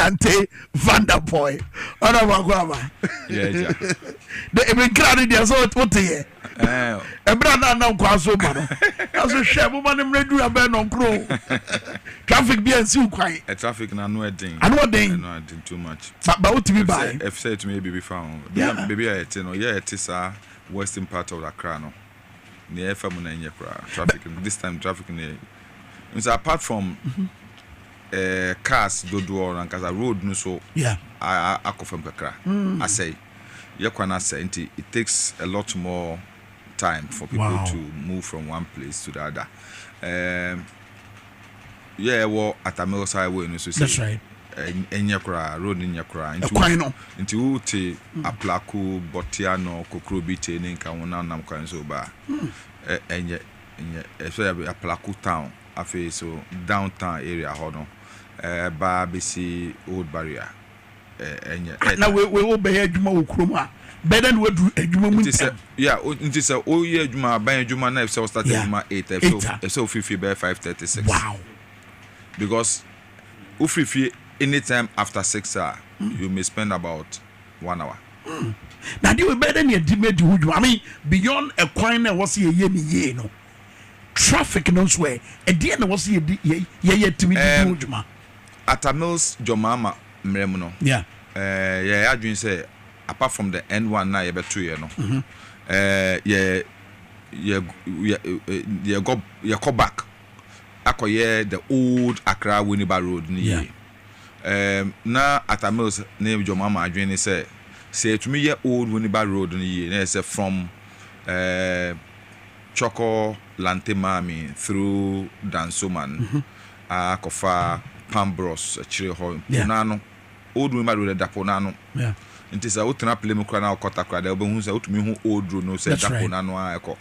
Nante Vanderpoy. Ona magwama. Yeah. The even crowd there so what here. Ebra na kwa so ma no. Aso hwe mo ma ne mredu abe no kro. Traffic be ansi ukwan. Traffic na no edin. Ano den. No edin too much. But what to be by? If say to me be found. Baby I no yeah it is western part of Accra no. Near FM na nye kra. Traffic this time traffic na. So apart from cars dodo and cause road no so I akofam kakra. I say yakwana say it takes a lot more time for people to move from one place to the other. Well Atenase highway no so say. That's right. Enyakra road Enyakra into uti aplaku botiano kokrobite ne nka wona nam kwan so ba enye so aplaku town afi so downtown area ho no ba bisi old barrier enye na we obey adwuma wo krom a better than we do adwuma mu nti say o ye adwuma ban adwuma na if say start adwuma 8 if so 50 by 5:36 wow because ufrifi anytime after 6 hours, you may spend about 1 hour. Now, you better than your demand. I mean, beyond a coin, was here, ye no traffic, no swear. At the end, was here, ye to me. Atenase Jomama Mremuno. Yeah, I dream say, apart from the N1 now, you better 2 years, no. You go back. Akoye the old Accra Winneba Road, yeah. Na Atenase name Jomama adwene say to me ye old Winneba Road ni na say from Choco Lantemami through Dansoman akofa Pambros chire ho nano old Winneba Road dapo nano yeah nti say utena plemu kra na okota kra da obehu say utumi hu old road no say dapo nano akọ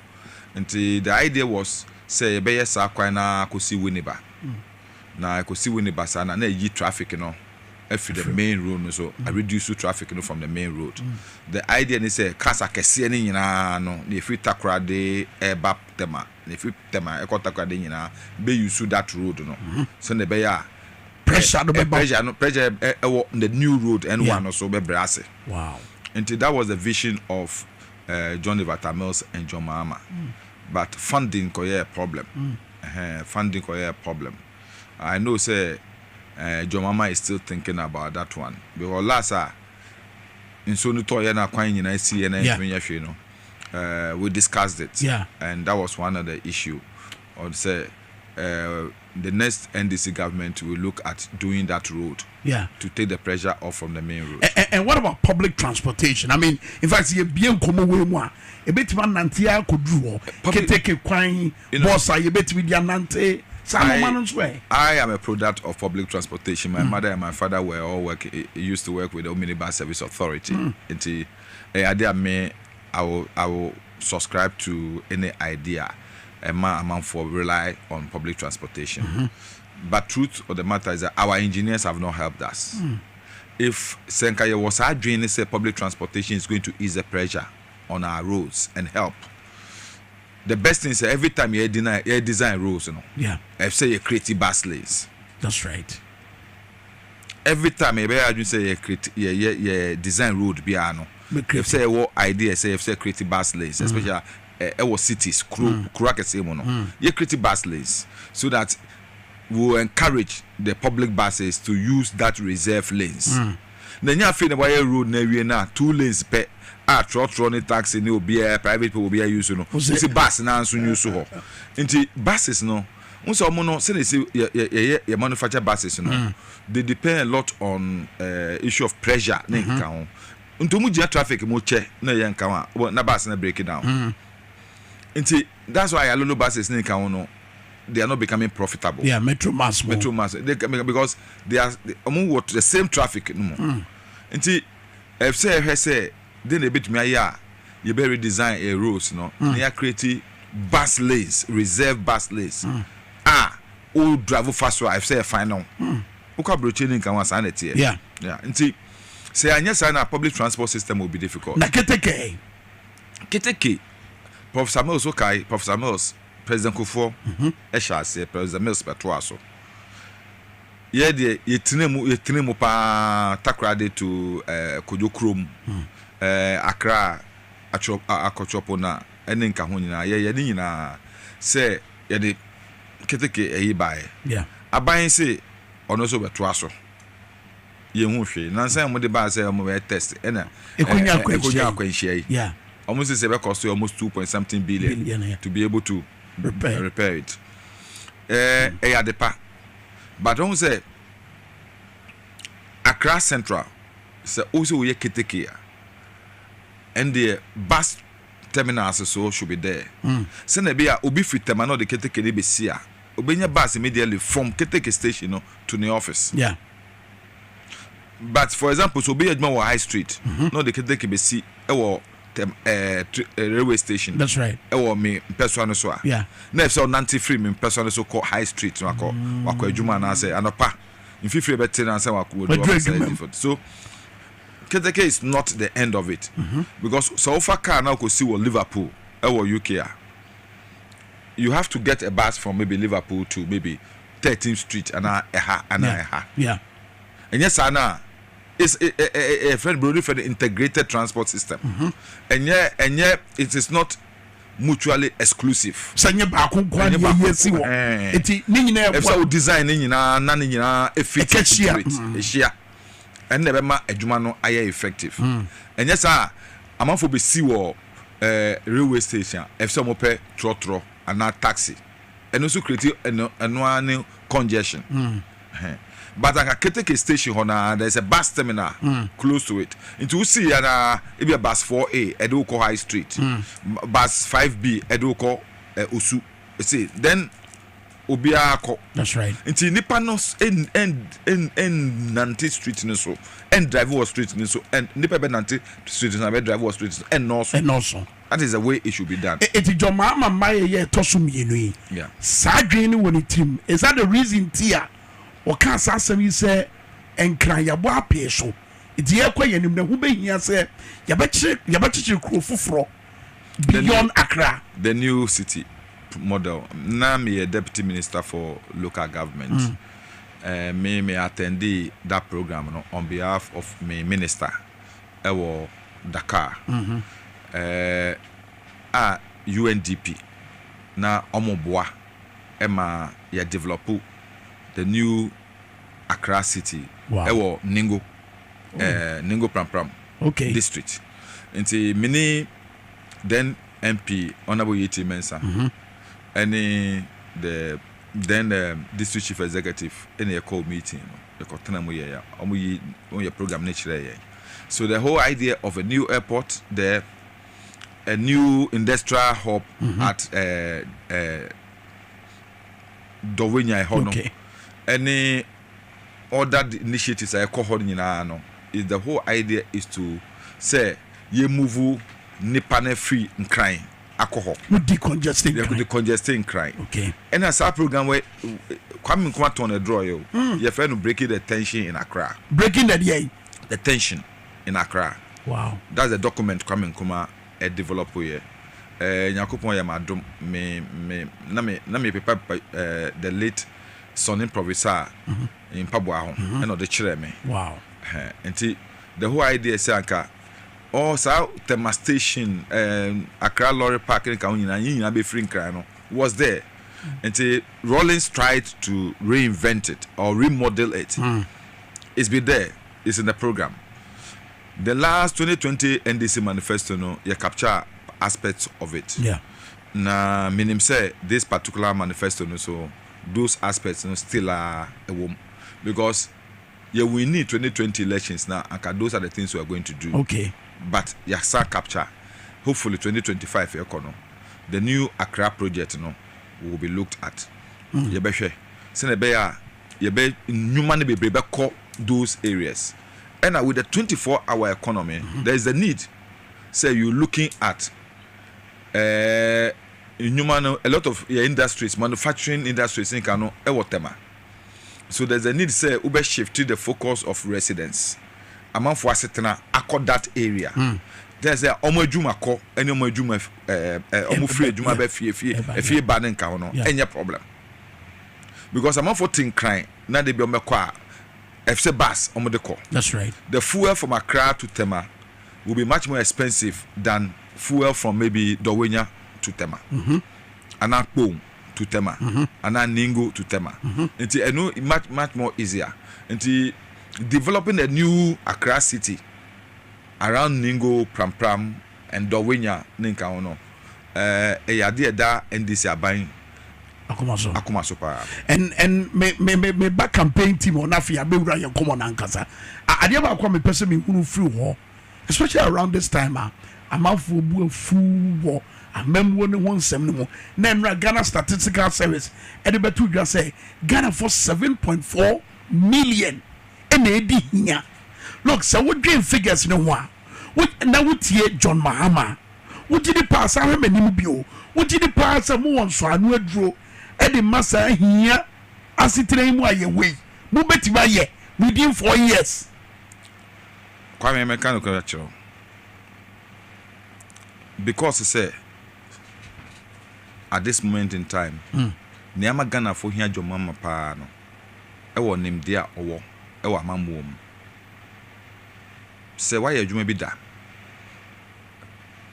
nti the idea was say be yes akwan na akosi Winneba na akosi Winneba sana na yi traffic no if the main road no so I reduce traffic no from the main road. The idea is say cars akese ni nyina no na if takra de eba tema na if tema e ko takra de nyina be use that road no so na be ya pressure no be pressure the new road and one also be brase. Wow. And that was the vision of John Atenase and John Mahama. But funding ko a problem. Funding ko a problem. I know say John Mahama is still thinking about that one because last in so no to na kwan nyina see na you know we discussed it and that was one of the issue or say the next NDC government will look at doing that road to take the pressure off from the main road. And what about public transportation? I mean, in fact, you bien komo we mo e betima nante ya kodru ho keteke kwan boss you betimi dia nante. I am a product of public transportation. My mother and my father were all used to work with the Omnibus Service Authority. Until I will subscribe to any idea and for rely on public transportation. But truth of the matter is that our engineers have not helped us. If Senkaye was arguing say public transportation is going to ease the pressure on our roads and help. The best thing is every time you design roads, you know. Yeah. If say you create bus lanes. That's right. Every time you say you design road, biano. If say what idea say if say create bus lanes, especially our cities, Kuraka Semono. You create bus lanes so that we will encourage the public buses to use that reserve lanes. Then you have to road na 2 lanes per. Trotron taxi ni obi private people will be use no. See bus na so use ho. Nti buses no. Unso mo no say ye manufacture buses no. They depend a lot on issue of pressure na nka ho. Nto mu gia traffic mo che na ye nka ho na bus na break down. Nti that's why alolo buses na nka ho no. They are not becoming profitable. Yeah, metro mass. They because they are what the same traffic no. Nti if say then a bit me you better redesign a roads no near create bus lanes reserve bus lanes old driver fast I say final uka brochini kan wan sanity yeah nti say anya sana public transport system will be difficult na keteke Professor Mills okay Professor Mills President Kufo President Mills Petroaso yeah de yetinemu pa takrade to Kojo Krom Accra akochopo na ene nka ho nyina ye de nyina se ye de keteke eyi bae aban se ono so beto aso ye hu hwe nansan mo de ba se mo be test ena ekonya akwanhia yeah almost say be cost almost 2.something billion to be able to repair it ya depa but don't say Accra Central say also we keteke and the bus terminals so should be there say na be obi fit terminal the keteke dey be see a obenya bus immediately from keteke station to the office yeah. But for example, so be adman high street, no the keteke be see railway station. That's right. Me personal so. Yeah. Next so 93 me personal so called high street no call wako adwuma na say anopa. In free better na say wako do. So keteke is not the end of it. Because so far car now go see Liverpool UK. You have to get a bus from maybe Liverpool to maybe 13th Street and Yeah. And yes, Anna is a friend Brody for the integrated transport system. And yeah, it is not mutually exclusive. Sanya ba ko kwa ye yesi wo. Eti ni nyina e so design ni nyina na ni nyina efficient. And never ma adwuma no aye effective. And yes, amafo be see wo railway station if some pay trotro and not taxi. And also create a congestion. But at Keteke station, there's a bus terminal close to it. Into see it be a bus 4A, Eduko High Street, bus 5B, Eduko Usu. See, then Obiako. That's right. Into Nipanos and Nanti Street in so, and Driver Street in so, and Nipa Nanti Street in Driver Street, and also. That is the way it should be done. It is your mama, my year, Tosum Yenu. Yeah. Sadrin when it team. Is that the reason, Tia? Or can't say, say, and cry your boy peso. It's here quite and who be here say, Yabachi crew for beyond Accra. The new city model. Now, me a deputy minister for local government. Me attend that program on behalf of me minister, Ewo Dakar. UNDP na omoboa ema ya develop the new Accra city. Ewo Ningo Ningo Pram district. Nti mini then MP Honorable Yeti Mensa any the district chief executive in a call meeting your program nature. So the whole idea of a new airport there, a new industrial hub at Dowenya Hono. Any other initiatives I call no is the whole idea is to say ye move Nipane free and crying alcohol. Decongesting crying. Okay. And as our program where coming on a draw you, your friend will break the tension in Accra. Breaking the tension in Accra. Wow. That's the document coming kuma a developer here. Nyakopon ya madom me paper the late Sonny Professor in Pabwa ho and the chire me. Wow. And the whole idea is anka also the station Accra Lorry Park in Kaunina be free no was there. And Rollins tried to reinvent it or remodel it. It's been there. It's in the program. The last 2020 NDC manifesto, no, you capture aspects of it. Yeah. Na minim say this particular manifesto, no, so those aspects, no, still are a woman because we need 2020 elections now, and those are the things we are going to do. Okay. But you start capture. Hopefully, 2025, the new Accra project, no, will be looked at. You be sure. You be human be call those areas. And with the 24-hour economy, there is a need. Say you're looking at a lot of industries, manufacturing industries in Kano, so there's a need. Say Uber shift to the focus of residents. Among for setena accord that area. There's a omojuma ko any omojuma omufre juma be fie baden ka no any problem. because I'm for think crying. Now they be on my car. FC bus on the call. That's right. The fuel from Accra to Tema will be much more expensive than fuel from maybe Dawenya to Tema. Anakpo to Tema. Ningo to Tema. I know much more easier. Developing a new Accra city around Ningo, Pram and Dawenya Ninka ono. Idea da NDC are buying Akumaso pa. And me back campaign team on Afia be ura yan come on ankasa. Ade ba kwa me person me hunu free ho. Especially around this time I'm out for bu fu wo. Amemwo ne won sem ne mo. Na nra Ghana Statistical Service e de betu dwa say Ghana for 7.4 million and edi hia. Look, so what dream figures no ho a. Na wotie John Mahama. Wotie di pass ahwe manim bio. Wotie di pass mo won so anu aduro. Edi masa hia asitre mu aye we mu betima ye within 4 years. Kwame mechanic actually because say at this moment in time niama Ghana for hia jomama pa no e wo nim dia owo e wo amamwo mu se why adwuma bi da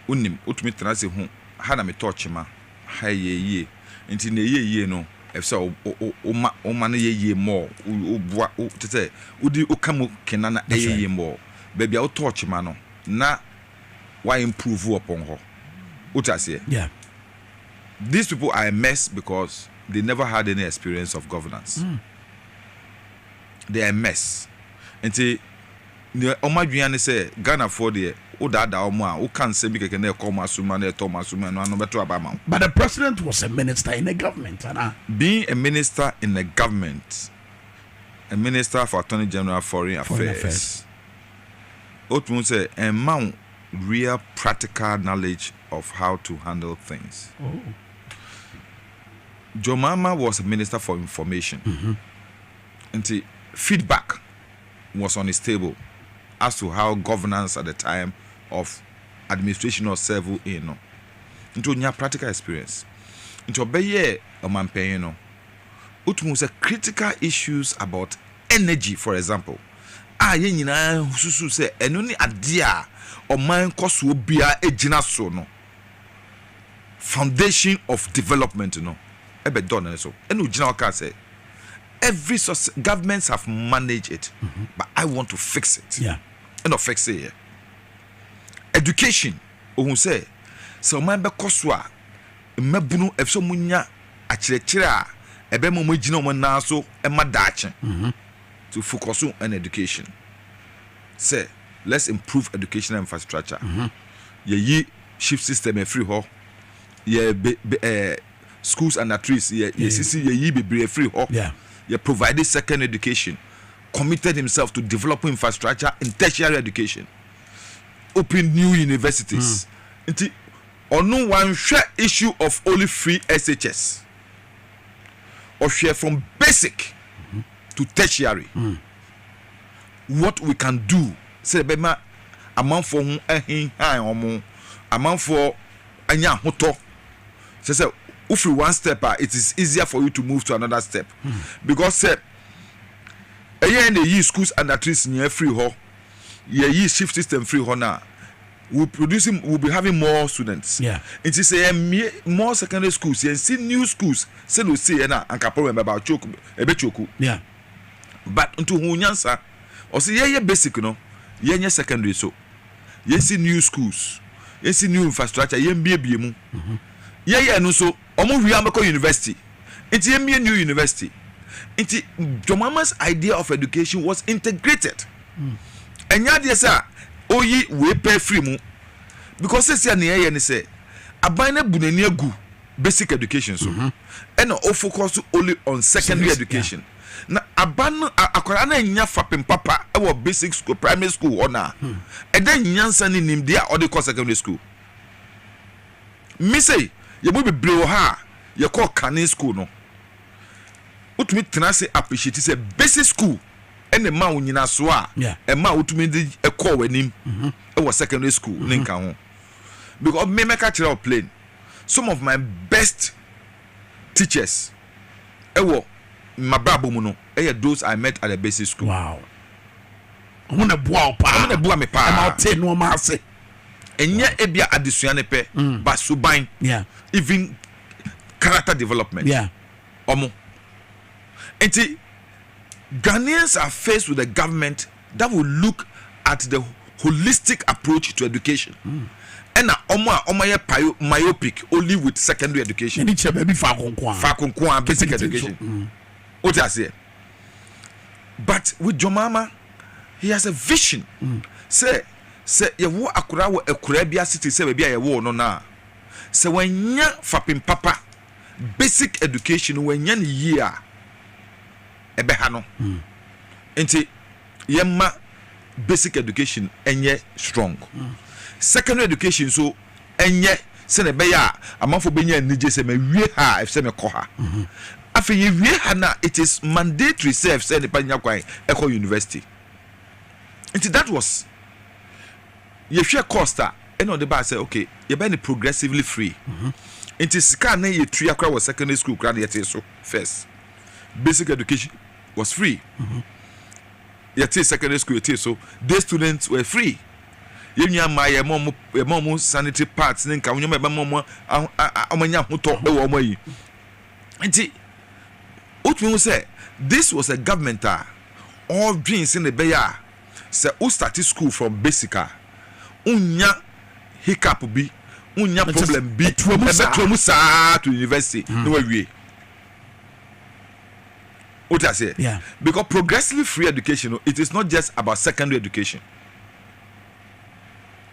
unim utumi transe hu ha na me touch ma ha ye nti na ye no efse o ma na ye more o boa o tete udi o kamu kenana ye more baby o touch ma no na why improve upon her utase. Yeah, these people are a mess because they never had any experience of governance. They are a mess. Nti ne omadwian say Ghana for the Udada Omo, who can't say because they call Masuma, they told Masuma, no better about. But the president was a minister in the government, being a minister in the government, a minister for Attorney General Foreign Affairs. Otun say a man real practical knowledge of how to handle things. Jomama was a minister for information. And feedback was on his table as to how governance at the time of administration or serve in into nya practical experience into obeye Oman Atenase no utumu say critical issues about energy, for example, ye nyina susu say eno ni ade a oman koso bia ejina so no foundation of development no ebe don so eno jina oka say every governments have managed it, but I want to fix it. Yeah. And not fix it. Education, who say, so my bekoswa, mebunu efso munya achirechira, ebe mo mujino mo naso e madache to focus on education. Say, let's improve educational infrastructure. Ye shift system e free ho. Ye schools and trees ye sisi ye be free ho. Yeah. He provided second education, committed himself to developing infrastructure in tertiary education, opened new universities. On no one share issue of only free SHS, or share from basic to tertiary. What we can do, say, Bema, amount for amount for anya hoto. Say, if you one step, it is easier for you to move to another step. Because a year in the year schools and at least near free ho, year shift system free ho now. We'll be having more students. Yeah. It is a more secondary schools and see new schools. Say no say na and problem about choku choku. Yeah. But into hunyansa or say yeah basic no, yeah secondary so. Yes see new schools. Yes see new infrastructure. Yeah be mu. Yeah no so. Omo Wiamako University. It's a new university. It's Jomama's idea of education was integrated. And yet, yes, sir, oyi we pay free mu because this year near and say abana bunenia gu basic education so and no focus only on secondary education. Na abana akwara na nya fapem papa e wo basic school primary school ona and then nyansa ni nim dia or the secondary school. Me say you will be blow ha you call canin school no utumi tenase appreciate say basic school and the man nyina so a e ma utumi de e call wanim e was secondary school ninka ho because me make a clear plain some of my best teachers e wo mabrabo mu no those I met at the basic school. Wow. Una bua pa. Una bua me pa. Am out te no ma ase. Enya ebia adesua ne pe ba suban. Yeah. Even character development. Yeah. Omo. Enti Ghanaians are faced with a government that will look at the holistic approach to education. And omo ye myopic only with secondary education. Any baby fa konkwa basic education. What I say. But with Jomama, he has a vision. Say ye wo akura wo akura bia city say baby ye wo no na. Say when nya fapim papa basic education when nya ni year ebe ha no. Enti yemma basic education enye strong. Secondary education so enye se ne be ya amanfo benya nije se me wie ha if se me ko ha. Afi ye wie ha na it is mandatory self say ne panya kwan eco university. Enti that was ye hwe costa and on the bar say okay ye be ni progressively free. Enti sika na ye tua kra was secondary school kra na ye so first basic education was free. Yet secondary school yet so day students were free. You nya ma ye mom sanitary parts nka wonyo me mom amanya hoto e wo mayi. Nti otun say this was a government all dreams in the beya say who started school from basic unya hiccup bi unya problem bi ebetuomu sa to university no wie. What I say? Yeah. Because progressively free education, it is not just about secondary education.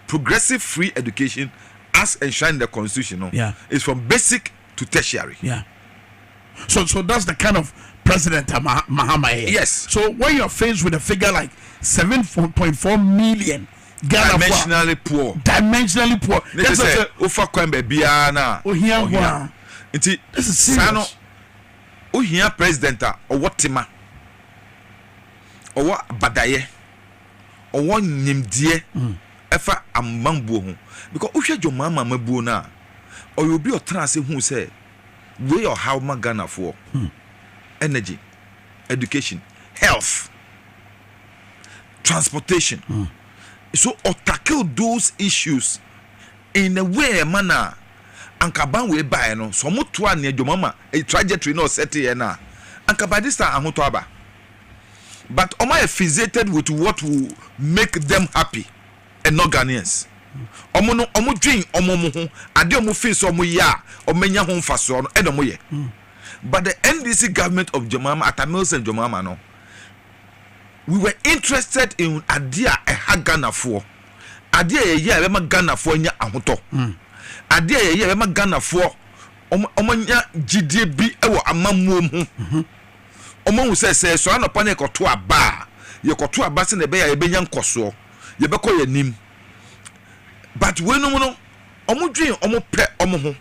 Progressive free education, as enshrined in the constitution, is from basic to tertiary. Yeah. So that's the kind of president Mahama is. Yes. So when you're faced with a figure like 7.4 million Ghana dimensionally poor. Dimensionally poor. That's a ofa kwembe biana. Oh here. This is serious. Ohia president owo tema owo badaye owo nyimdie efa amambuo ho because ohwe Jomama mabuo na oyobi otrase hu say we or how Ghana for energy, education, health, transportation. So or tackle those issues in a way manner anka we buy no so mo to an Jomama a trajectory no set here na anka by this time ahoto aba but oma fixated with what will make them happy and not Ghanaians. Omo no omo dream omo mo ho ade omo face omo ya omenya ho mfaso no e do mo ye. But the NDC government of Jomama Atenase and Jomama no we were interested in idea a ha Ghana for idea ye be ma Ghana for nya ahoto. Ade ye be ma Ghana for omanya gidie bi e wo amamuom ho. Omo hu se so anopa na ekoto aba ye koto aba se na be ya ye benya nkoso ye be ko ye nim. But we no omo dwen omo pre omo ho.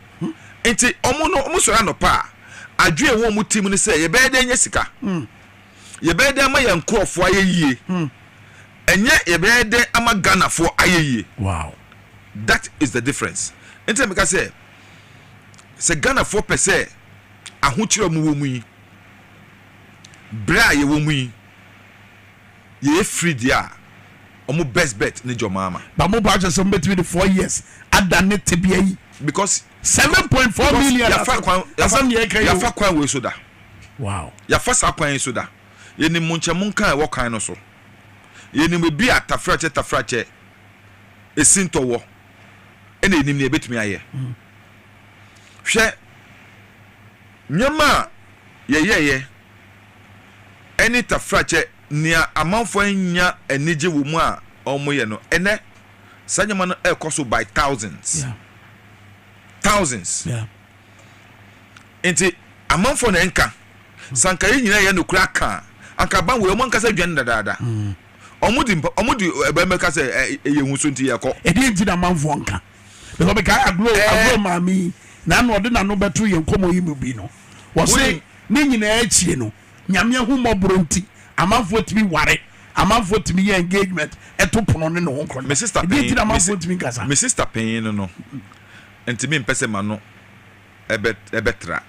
Enti omo no omo so anopa adwen wo omo tim ni se ye be de nya sika. Ye be de ama ye nkrofo ayeyie. Enye ye be de ama Ghana for ayeyie. Wow. That is the difference. Enti me ka say Ghana for per se ahokyere mu wo mu yi bra ye wo mu yi ye free dia omo best bet ni Jomama but mo ba just between the 4 years adane tebia yi because 7.4 million ya fa kwan we so da. Wow. Ya fa sa kwan so da ye ni munchemu kan e wo kwan no so ye ni me bi atafrache esinto wo ene enim ne betumi aye hwe nyama ye eni tafrache nia amanfo anya enije wo mu a omoye no ene sanyama no ekoso by thousands. Yeah. Thousands. Yeah. Enti amanfo na enka sanka nyina ye no kura ka anka ban we mo nkasa dwan dadaada. Omudi ebe meka se ye hu so nti ye ko e dey ntina amanfo nka because be ka agro mami na no de na no beto ye nkomo yi mu bi no wo se ni nyina achie no nyame hu mobro nti amanfo timi ware amanfo timi ye engagement eto pono ne no nkro my sister pain amanfo timi nkasa my sister pain no ntimi mpese ma no ebetra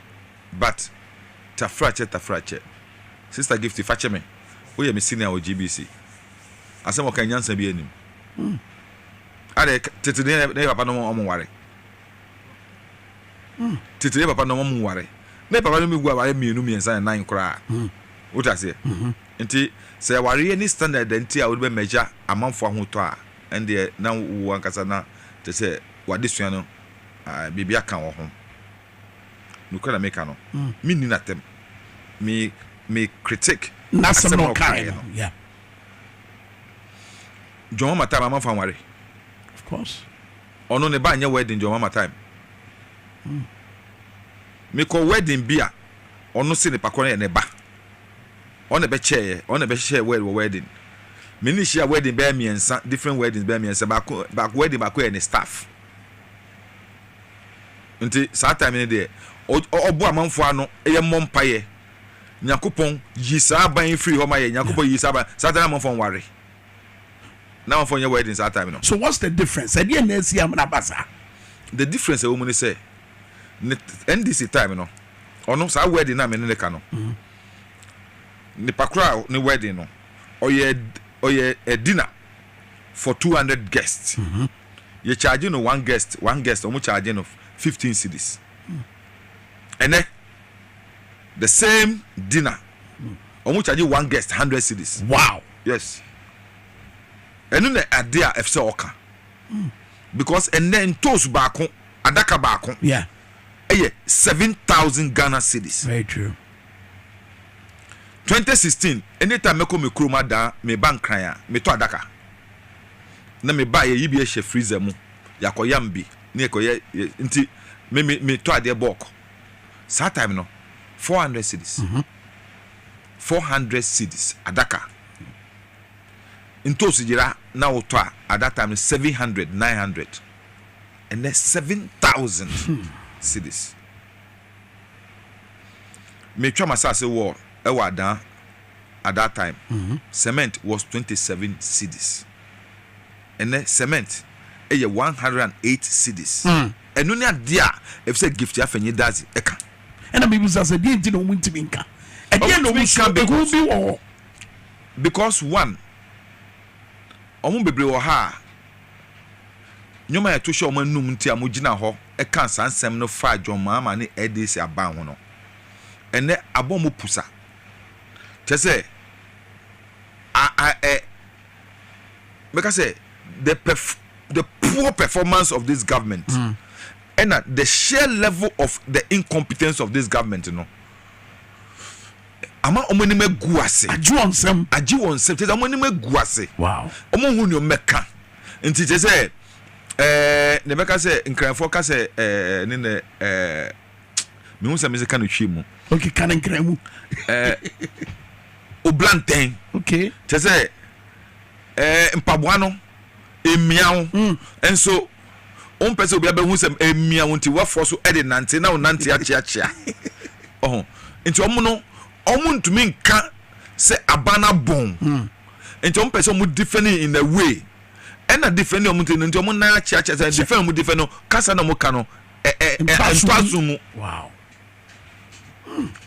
but tafrache sister gift fache me wo ye me senior o GBC asem o kan nyansa bi anim ade tete ne papa no mo ware tete ne papa no mo ware ne papa no mi gua ware mienu miensa na 9 kora wo ta se nti se ware ni standard nti a wo be measure amanfo ahoto a ende na wo ankasa na te se wade sua no bibia kan wo ho nukora meka no mi ni natem me critique nasem no kai no yeah John Mama time am fan ware of course ono ne ba nya wedding John Mama time me ko wedding bia ono se ne pakọ ne ba ono be che wedding me ni share wedding be miensa different weddings be miensa back wedding back ne staff nti saa time ne de obo amanfo ano eye mompaye nyakopon yi saa ban free ho maye nyakopon yi saa ban saa time amanfo ware na amanfo nya wedding saa time no. So what's the difference? E dey na si am na basa. The difference e wo mu ne say NDC time no ono saa wedding na me ne ka no ni pakra ni wedding no oye a dinner for 200 guests. You charge no one guest omo charge no 15 cedis. And then the same dinner omo charge one guest 100 cedis. Wow. Yes. And then the idea FC oka. Because and then toast baako adaka baako. Yeah. 7,000 Ghana cedis. Very true. 2016 anytime me ko me kroma da me bank kran me to adaka na me ba ye yibi e she freezer mu yakoyambi na ekoye nti me to ade bulk saa time no 400 cedis 400 cedis adaka into sijira na oto at that time 700 900 and then 7,000 cedis me twa masase war Ewada at that time cement was 27 cedis and then cement 108 cedis and no na dia if say gift ya fenye dazi eka and maybe say dey no wintimi nka e dey no wintimi because one omo bebre wo ha nyoma ya to show omo num ntia mo gina ho e kan sansem no fa adwoma ma ne edisi aban ho no ene abomo pusa say because the poor performance of this government and the sheer level of the incompetence of this government, you know. Ama omoni me guase aji wonsem tese omoni me guase wow omo hu no meka nti tese ne meka se nkranfo ka se ne me hu se me se ka no hwemu okay kan nkranmu oblanten okay tese mpaboa no emiawo enso on pese obi abehu se emiawo nti wafo so ede nante na nante achiachia nti omo no omo ntumi nka se abana bon nti omo pese omo defend in a way and a defend omo nti omo na achiachia se defend omo defend no kasa na omo ka no entwazumu wow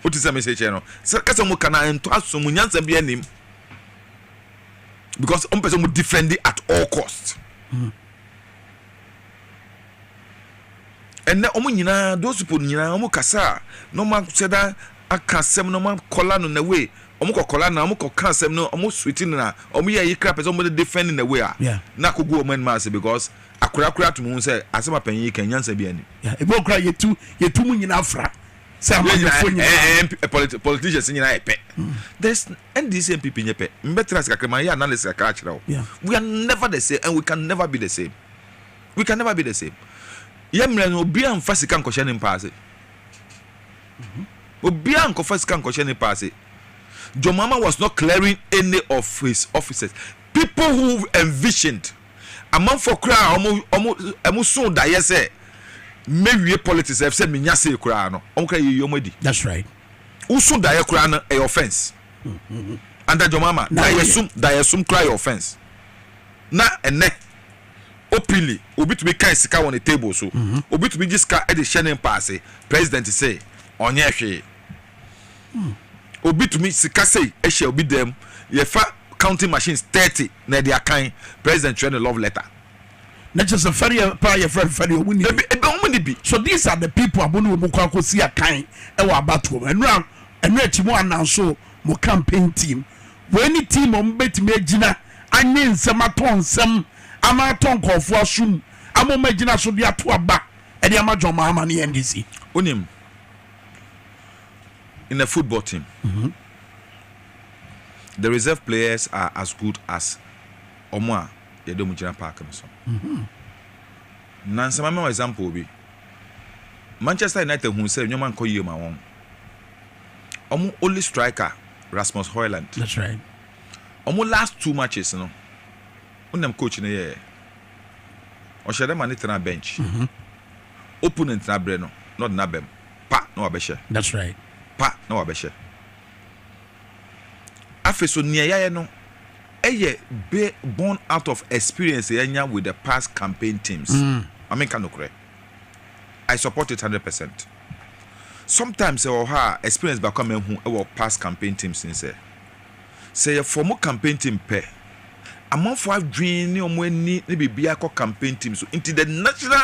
what is the message no se kasa omo ka na entwazumu nyansa bia nim because omo pese omo defend it at all cost and na omo nyina those people nyina omo kasa no ma seda akasem no ma kola no na way omo kokola na omo kokasem no omo sweeting na omo ye yikra person omo defend in the way na kogu omo man say because akura to mu say asema panyi kan nyansa bia ni e bo kra yetu mu nyina afra say amanyefo nyina politicians nyina epe there's and these same people nyepe mbetra skakra man ya analysis akra kira we are never the same and we can never be the same yemre no obi an fasika nkoshe ne mpaase obi an ko fasika nkoshe ne mpaase Jomama was not clearing any of his officers. People who envisioned among for cry omo so da yese mewie politics have said minya say cry no onka yomodi. That's right. Uso da ye cry no a offense under Jomama da yesum cry offense na ene openly obi to be kai sika on the table so obi to be just ka e dey share pass president say onye hwe obi to me sika say e share obi dem ye fa counting machines 30 na dia kan president trend love letter not just a ferry pa your friend ferry be so these are the people abonu mo kwa kosi akan e wa abato enu etimo announce mo campaign team when team on betime agina anye nsem aton nsem amaton kofo asum amoma agina so dia to aba e dia ma John Mahama ne NDC onim in a football team the reserve players are as good as Omo Yedomu General Park so Nansama me example bi Manchester United who say nyoma nko yie ma won Omo only striker Rasmus Højlund. That's right. Omo last 2 matches no unem coach na ye o shede man na bench opponent na bre no not na bem pa na wabehye. That's right. Pa na wabehye afeso nia ya no eye be born out of experience yenya with the past campaign teams. I mean kanokre I support it 100%. Sometimes experience back come who past campaign teams since say a former campaign team pair among for dream no money be campaign teams so into the national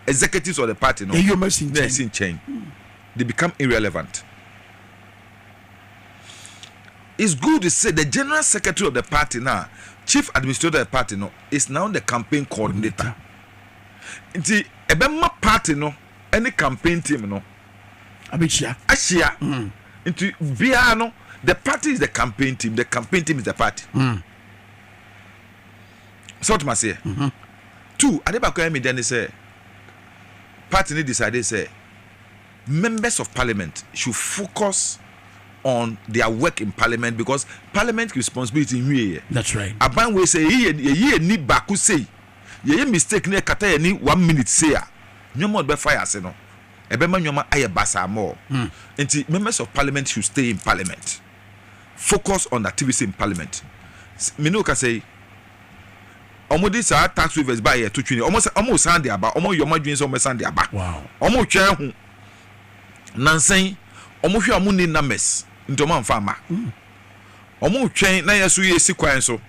executives of the party no they change. They become irrelevant. It's good to say the general secretary of the party now, chief administrator of the party no, is now the campaign coordinator. Inti ebema party no, any campaign team no, Ashia. Into bia no, the party is the campaign team is the party. So what must say? 2, adebako me then say party ni decided say members of parliament should focus on their work in parliament because parliament responsibility in. That's right. Aban we say ye ni baku say ye mistake ne kata ni 1 minute say a nyoma be fire say no e be ma nyoma aye basa more. Nti members of parliament should stay in parliament, focus on activities in parliament. Me no ka say omo dis tax waivers by ye to twini omo sand dia ba omo yoma dwin so omo sand dia ba. Wow. Omo twa hu nansen omo hwe omo ni numbers ntoma mfama omo twen na yeso yesi kwan so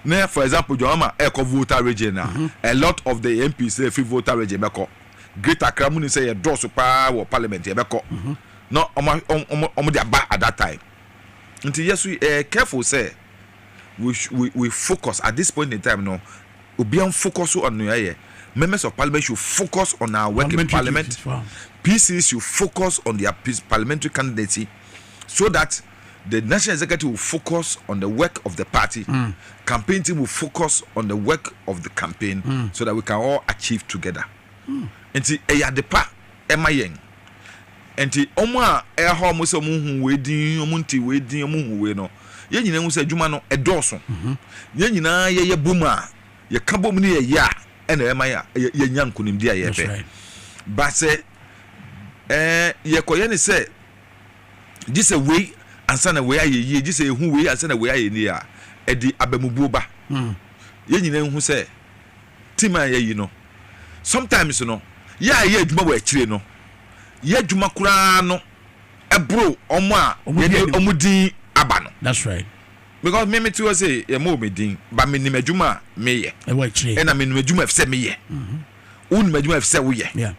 na for example joma eko voter region a lot of the MPs say free voter region beko Great Accra mu ni say ye draw so pa wo parliament ye beko no omo dia ba at that time until yeso careful say we focus at this point in time no obi am focus on no ye members of parliament should focus on our work in parliament. PCs should focus on their parliamentary candidacy so that the national executive will focus on the work of the party. Campaign team will focus on the work of the campaign so that we can all achieve together. Enti eyadepa emayen. Enti omo a eho mo se mo hu wedin omo nti wedin omo hu we no. Ye nyina hu se adwuma no edoso. Ye nyina ye boma ye ka bom ni ye ya ena emaya ye nya nkunimdi aye be. But say ye koye ni say this a way ansa na we aye this a hu we ansa na we aye ni a edi abamubuo ba ye nyina hu say tima ye no sometimes no ye adwuma wa akire no ye adwuma kura no ebro omo a omudin aba no. That's right. Because me too say ye mo medin ba me ni adwuma me ye e wa akire na me ni adwuma efse me ye un adwuma efse wo ye yeah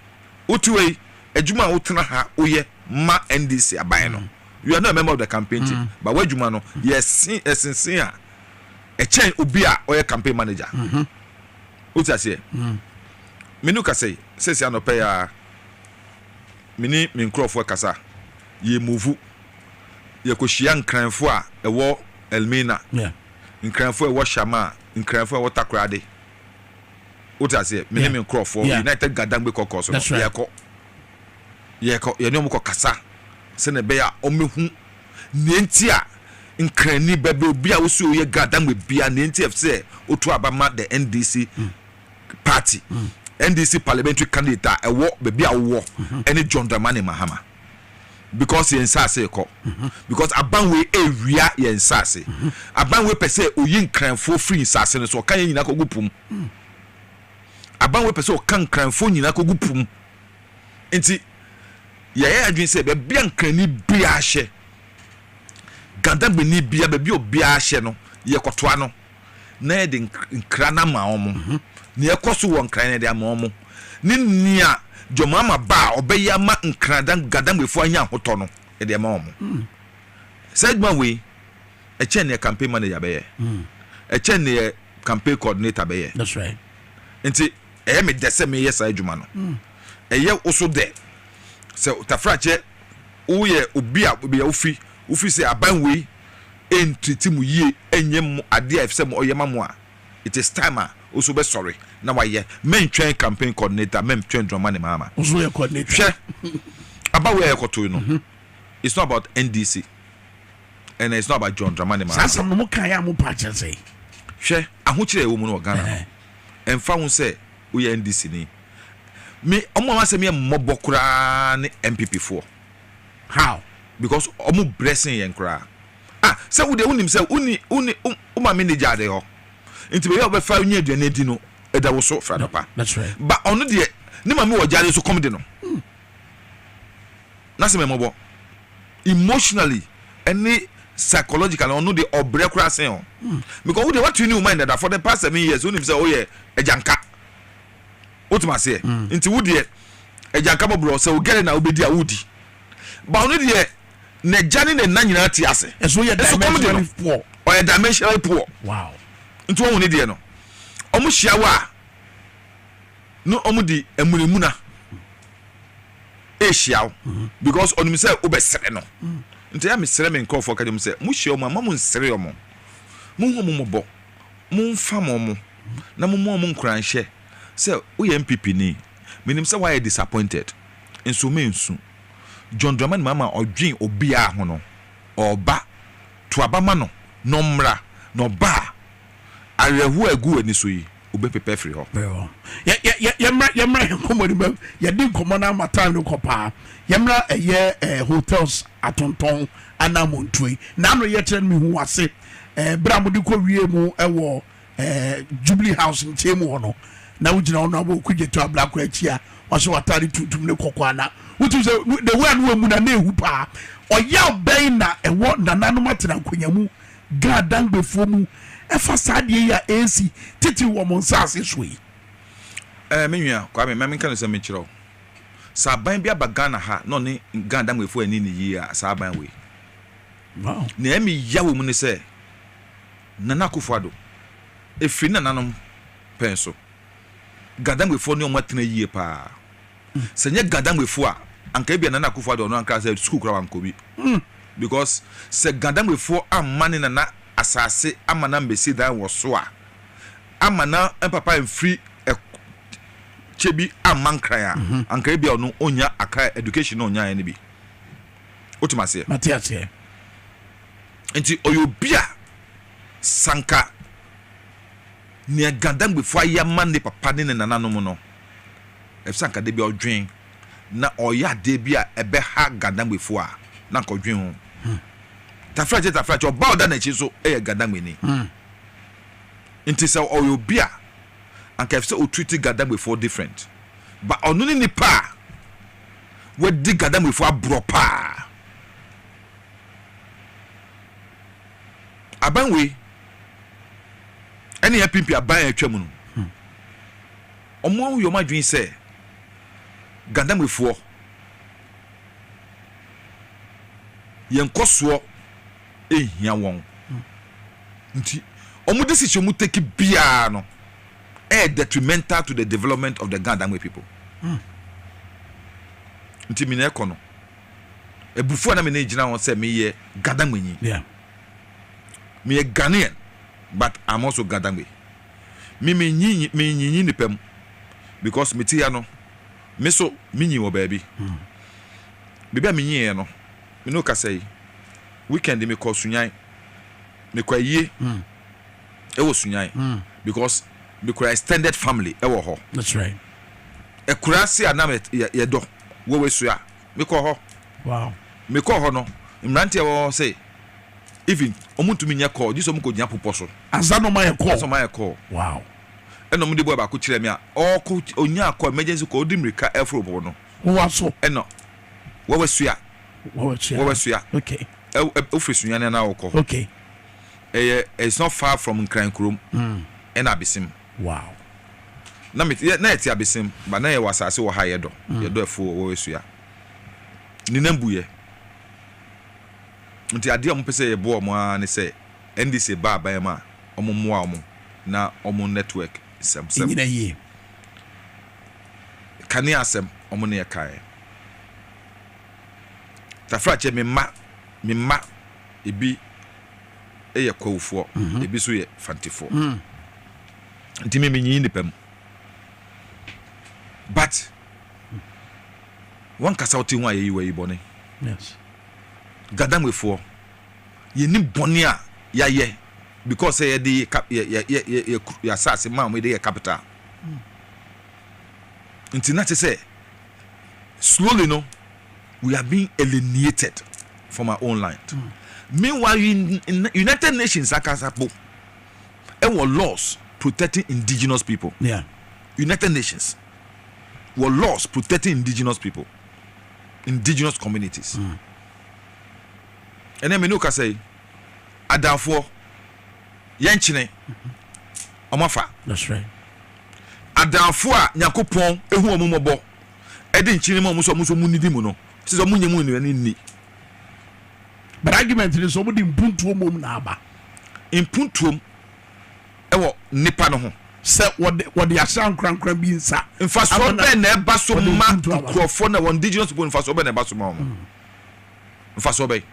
otuwe adwuma wotena ha oye ma NDC aban no you are not a member of the campaign team but we adwuma no yes esensen a e chen obi a oye campaign manager oti ase menu ka say anope ya mini minkrofo kasa ye move ye ko hia nkranfo a ewo Elmina yeah nkranfo ewo Shama nkranfo ewo Takrade oti ase mini minkrofo United Gadangbe kokoso ye ko ye no mo kasa se ne be ya omehu nenti a nkrani bebe obi a wo so ye Gadangbe bia nenti FC otu abama the NDC party NDC parliamentary candidate ewo bebe a wo any John Dramani Mahama because ye nsase ko because abanwe area ye nsase abanwe pese oyi nkranfo free nsase no so kan nyina ko gupum abanwe pese o kan nkranfo nyina ko gupum enti ye adwin se be bia nkrani bia hye Gandambe ni bia baby obia hye no ye kotoa no na de nkra na ma omo ne ekoso wo nkra ne de ama omo ni nia jomama ba obeya ma nkra dan Gandambe fo anya hoto no e de ma omo segma we e chen ne campaign manager be ye e chen ne campaign coordinator be ye. That's right. Nti e me dese me yes adwuma no e ye oso de se tafrache wo ye obi a ufi se aban we entiti mu yie enyem ade a efse mo oyema mo a it is time a oso be sorry na wa ye mentwen campaign coordinator mentwen drama ne mama oso ye coordinator hwe aba we ekoto no it's not about NDC and it's not about John Dramani mama sasa no mo kan ya mo pache say hwe ahokyere ewo mu no Ghana emfa hu se wo ye NDC ni me omo ma se me mmobokura ne MPP for how because omo blessing yen kra say wo de unim say uni uma manager de ho nti be yo be fa nya aduane di no eda wo so fra papa. That's right. But ono de ne ma me wo jare so come de no na se me mobo emotionally any psychological ono de obre kra sen ho because wo de what you know mind that for the past 7 years unim say oh yeah ejanka otuma say nti wo de ejanka bobro say wo gere na obedi a wodi ba ono de ne jani ne na nyina ti ase eso ye dimensionally poor or a dimensionally poor. Wow. Nti won ne de no omo hia wa no omo di emunimuna e hia because onum say obesere no nti ya mesere me nkofo ka dem say mo hia omo ma mo nsere omo mo hu mo bo mo mfa mo na mo nkranhye say wo ye MPP ni menim say why disappointed enso me nsu John Dramani mama odwin obia ho no oba to abama no nomra no ba arehu agu ani so yi obepepe free ho yemra komodi ba ye din komo na matan no kopa yemra hotels atonton anamontui na no ye tren me hu ase bra mo di ko wie mu ewo Jubilee House nchemu ho no na wugina ono abo kujeto abla kwa chia waso watari tutum ne kokwana wutu se the way no mu na ehu pa oya ben na ewo nanano matena nkonyamu Gandambe fo mu efa sadie ya AC titi wo mo nsase soyi menua kwa me kan se me kiro saban bia bagana ha no ne Gandambe fo ani ni yi a saban we wow na emi yawo mu ne se nana Akufo-Addo efiri nananom penso Gandambe fo ne o matena yi pa senye Gandambe fo a anka bia nana Akufo-Addo no anka se school kra wankobi because se Gandambe fo amane na asase amana mbesi dan wo so a amana papa mfiri chebi amankran a anka bia no onya aka education no onya ne bi otumase Matias enti oyobia sanka ne Gandambe fo ayamane papa ne nananom no efsanka de bia odwen na oya de bia ebe ha Gandambe fo a na kodwen ho tafrache oba oda na chi so Gandambe ni nti se oyobia anka efse o treat Gandambe fo different but onu ni pa we di Gandambe fo abro pa abanwe ene ya pimpi aban atwa mu no omo yo madwin se Gandambe fo yenkoso ehia won nti omo decision mu take bia no detrimental to the development of the Gandambe people nti mi na ekono ebufu na me na gina won say me ye Gandambe nyi yeah me ye Ghanaian but I'm also Gandambe me nyi ni pem because me tia no me so me nyi wo baby bibia me nyi no me no ka say weekend me call sunyan me kwa yie e wo sunyan because me kwa extended family e wo ho. That's right. E kura se anam ye do wo we sua me ko ho. Wow. Me ko ho no mrante wo say even omuntu me nya call diso mo ko nya poposo Azano my call. So my call. Wow. Eno mo de boy ba ko kire me a o ko onya call emergency call di mirika efro bo no. Wo so. Eno wo we sua. Wo sua. Wo we sua. Okay. ofisunyane na woko okay it's not far from Nkran Kurom and Abisim. Wow. Na me na eti Abisim ba na ye wasase wo ha yedo yedo afo wo wesua ni nambuye nti ade am pese ye bo mo a ne se ndc ba ba ma omomoa omo na omo network sem nyina ye kani asem omo ne kai ta frache me ma ebi eye kwofo ebi so ye fantifo nti me nyi ni pam but one kasauti wa ye yi bone yes gadamwefo ye ni bone a ya ye because ye di ya sase ma mo de capital nti na say slowly no we are being alienated from our own land. Meanwhile, in United Nations, akasapo, there were laws protecting indigenous people. Yeah. United Nations were laws protecting indigenous people, indigenous communities. And then Menuka say, Adafo, Yanchine, Omafa. That's right. Adafo, Nyakopon, Ehu Omumobo, Edin Chinimo Muso Munidi Muno. So ni but argument is somebody impuntuo mom na aba impuntuo ewo nipa no ho se what the asan krankran bi nsa infaso be na eba so ma krofo na indigenous people infaso be na eba so ma mo infaso be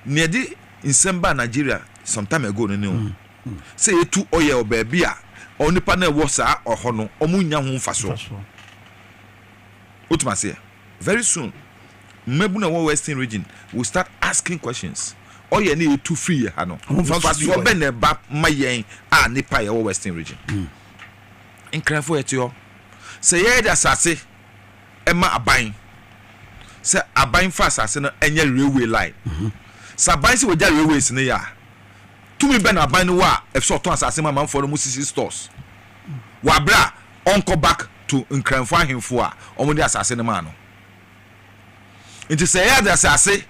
needi insemba Nigeria some time ago no say etu oye obabi a onipa na ewo sa oho no omunya ho infaso utumase very soon maybe na western region will start asking questions or you need to free no fast so be na ba mayen a nipa ye western region in crafo etio say ye da sase e ma aban say aban fa sase no enye railway line saban se woja railways ne ya tumi be na aban no wa e so to asase ma man for no musisi stores wa bra onko back to nkranfo ahemfo a omo de asase ne ma no. It is say that say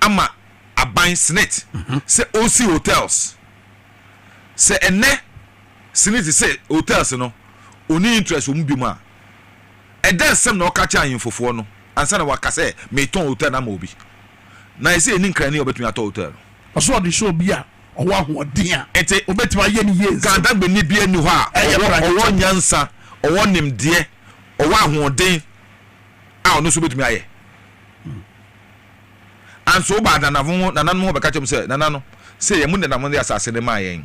ama aban snit say OC hotels say ene snit say hotels no oni interest wo bi ma e den sem na o ka cha ahemfofo no ansa na waka say me ton hotel na ma obi na say eni nkran ni obetumi ato hotel oso de show bi a owo ahoden a ente obetumi aye ni yes ganda gbe ni bi anu ha owo nyansa owo nimde owo ahoden a ono so betumi aye and so bad nananu ho beka chem say nananu say ye mun nananu ya asase ne ma yen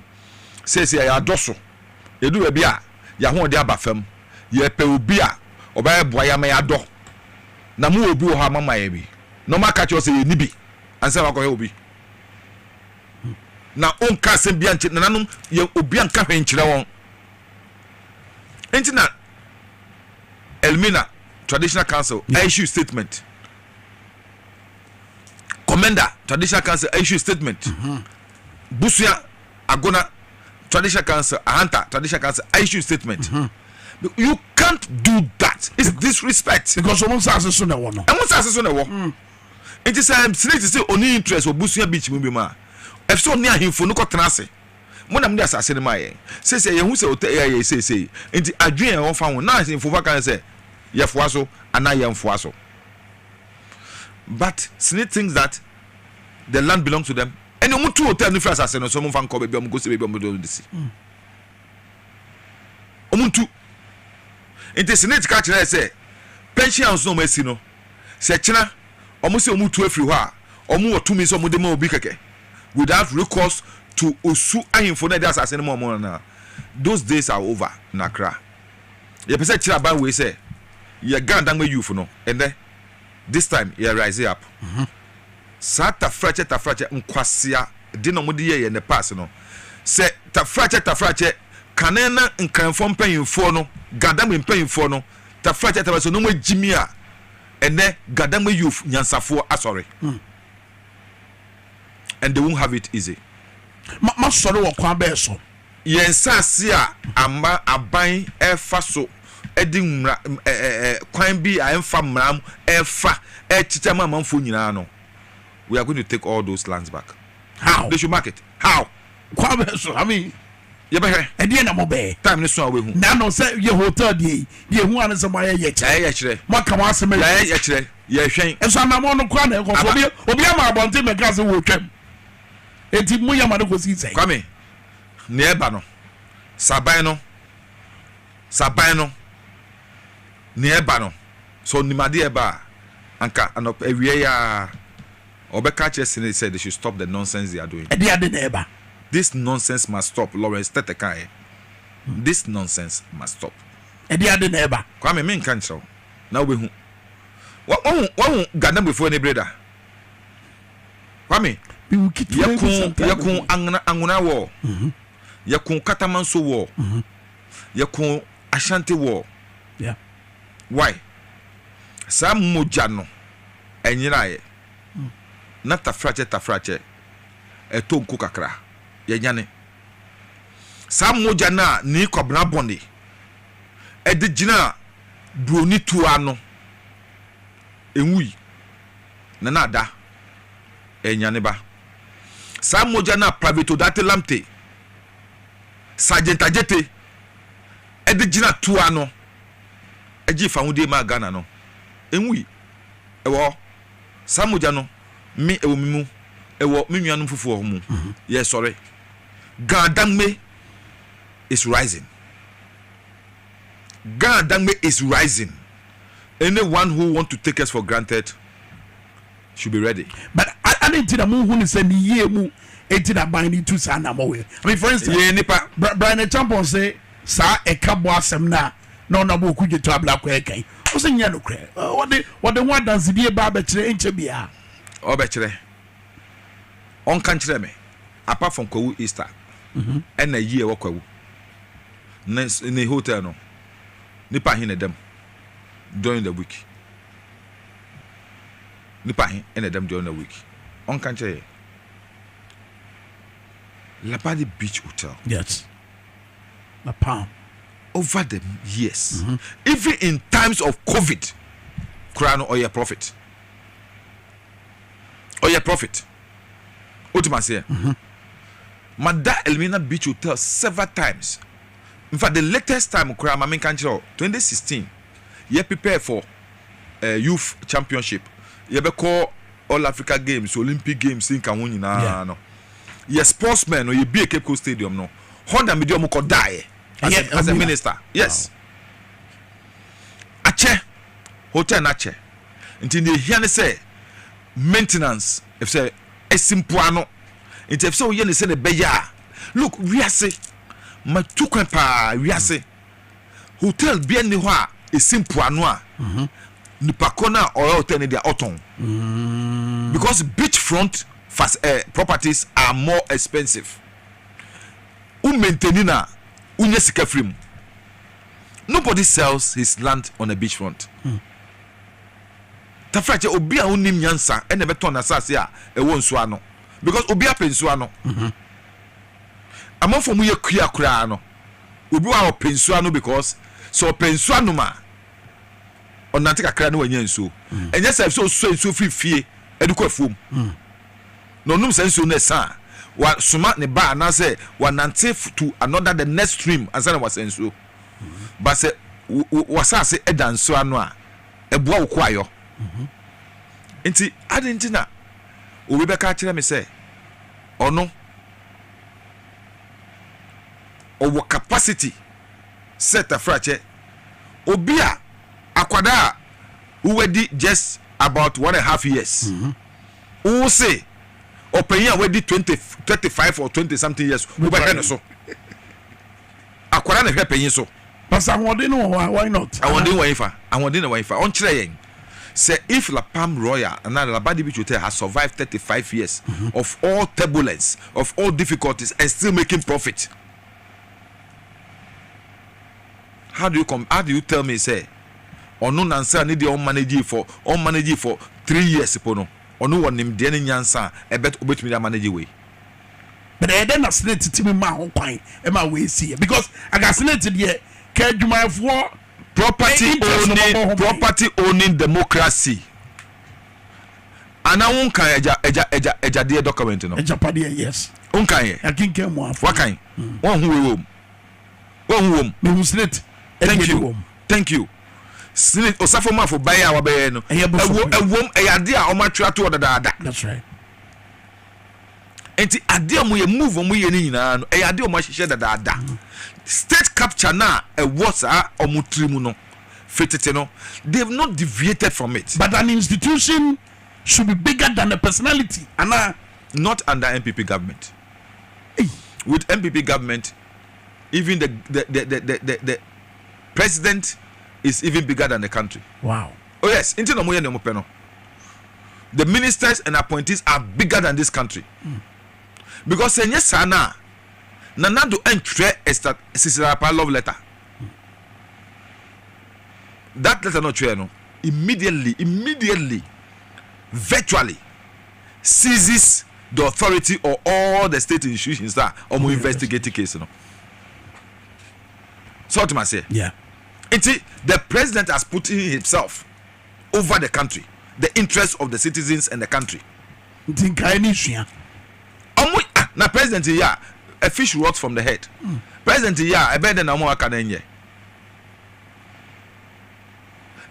say ya doso edu bi a ya ho de abafam ye pe obi a oba boa ya ma ya do na mu obi o ha mama ye bi no ma ka chem say ye ni bi ansa wa ko ye obi na on ka se bi anche nananu ye obi anka hwenkyere won entina Elmina Traditional Council issue statement. Commander Traditional Council issue statement. Busia Agona Traditional Council Ahanta Traditional Council issue statement. You can't do that. It's disrespect. Because someone says so na one. Someone says so na one. It is snake to say only interest or Busia beach mu bi ma. If so near him for no kotrase. Mo na mo dey asase ne ma ye. Say ye hu say hotel ye say. Enti adwen e won fa won na say fofa kan say ye foa so ana ye mfoa so. But snake thinks that the land belongs to them. And you move to hotel no first asase no so mo fa nko baby mo go see baby mo do this. Omuntu enti snake ka kire say pensions no mo asi no. Se kina omo se omutu afiri ho a omo wotumi so mo de ma obi keke without recourse to osu ahimfo na dey asase no mo na. Those days are over in Accra. You person kira ban we say you ganda me youth no and then this time you rise up. Sata frache nkwasea de no mo de ye in the past no. Say ta frache kanena nkranfo mpanyimfo no ganda me mpanyimfo no ta frache so no mo jimi a and then gadama youth nyansafo asori and they won't have it easy. Ma sorry wo kwa be so yensase a ama aban efa so edi mra kwan bi a emfa mram efa echicha ma manfo nyina no we are going to take all those lands back. How? They should mark it. How? I mean, you better. And then I'm obey. Time this one we who. Now no say your hotel day. You want to somewhere yet. Actually. What come on some actually. Yeah, shame. And so I'm on the corner. Obiama about him a cousin will come. And Timuyama was easy. Come near Bano. Sabino. Near Bano. So Nimadia Bar. Anka and up every year. Obeka said they should stop the nonsense they are doing. This nonsense must stop. Lawrence Tetekai. This nonsense must stop. Kwame men can't show. Now we who. What Ghana before any brother? Kwame. Yakun Anguna war. Yakun Katamanso war. Yakun Ashanti war. Yeah. Why? Sam Mujano. And Yinae. Na tafrache eto nku kakra ye nyane sam moja na ni kobna boni e de gina broni tuwa no enwi na ada e nyane ba sam moja na private date lamte sergeant ajete e de gina tuwa no e ji fa hunde ma Ghana no enwi e wo sam moja no me ewo mimu ewo me nuanum fufu ho mu yes sorry Gadangme is rising. Gadangme is rising. Anyone who want to take us for granted should be ready. But I didn't tell them who is any year mu that binding to Sana Mowe. I mean, for instance, Brian Champion say, Sa a cabo asem na no boku to a black way. What's in yellow cray? What the one does the dear Barbecue in Chebia? Oh, Bachelor. On country me, apart from Kowu Easter, and a year or Kowu. Next in the hotel, no. Nipa hin them during the week. Nipa hin them during the week. On country. Labadi Beach Hotel. Yes. A pound. Over the years, even in times of COVID, crown or your profit. Or your profit. What am I saying? Mada Elmina Beach Hotel several times. In fact, the latest time crown Mamin Kancho 2016, you prepare for youth championship. You be call All Africa Games, Olympic Games in Kawuni na no. You sportsman or you be a Cape Coast Stadium no. Honda medium ko die. As a minister, yes. Ache hotel nache. Until they hear me say maintenance. If say a simple ano. If so, you say the beya. Look, we are say my two pa we are say hotel bien ni wa a simple ano. Nipakona or hotel ni dia oton. Because beachfront properties are more expensive. Maintainina. Nobody sells his land on a beachfront. Tafrache obi a unim nyansa ene beton asase a ewo nso ano because obi ape nso ano. Amon mu ye kua kura no. Obi wa ope nso ano because so ope nso ano ma onante kakra no wanya nso. Enye se so nso fifie eduko afum. No num se nso na sa wa suma ne ba na say wa nante to another the next stream ansana was enso but say wasase edanso ano a eboa wo kwayo enti adentina obi be ka kire me say ono owo capacity set a frache obi a akwada who wedi just about 1.5 years who say open we did 25 or 20 something years we be so akwara na hwe penyin so but I want no why not I want the wife on kire yen say if La Palm Royal and La Badi Beach Hotel has survived 35 years of all turbulence, of all difficulties and still making profit, how do you tell me say onu nansa need the manage for 3 years pono onu wonim de nyansa e bet obetumi da manage way but e dey na senate timi ma ho kwan e ma we see because I got senate there ka adwumafo property owning democracy ana wonkan eja de document no eja pade yes wonkan ye akinke mu afọ wakan won hu wom me hu straight thank you Senate osafo mafo baye a wabaye no ewom eyade a omatwa to odadaada. That's right. Enti ade mo ye move mo ye ni nyina no eyade o ma hihye dadaada. State capture na ewo sa omutrimu no fetete no they've not deviated from it. But an institution should be bigger than a personality. Not under MPP government. With MPP government, even the president is even bigger than the country. Wow. Oh yes, the ministers and appointees are bigger than this country. Because senye sana nanado entre esta sisirapa love letter. That letter not true no. Immediately, virtually seizes the authority or all the state institutions that or investigate the case. No. So what I say? Yeah. The president has put himself over the country, the interests of the citizens and the country. Now president here, a fish rots from the head. President here, I bet no more can enye.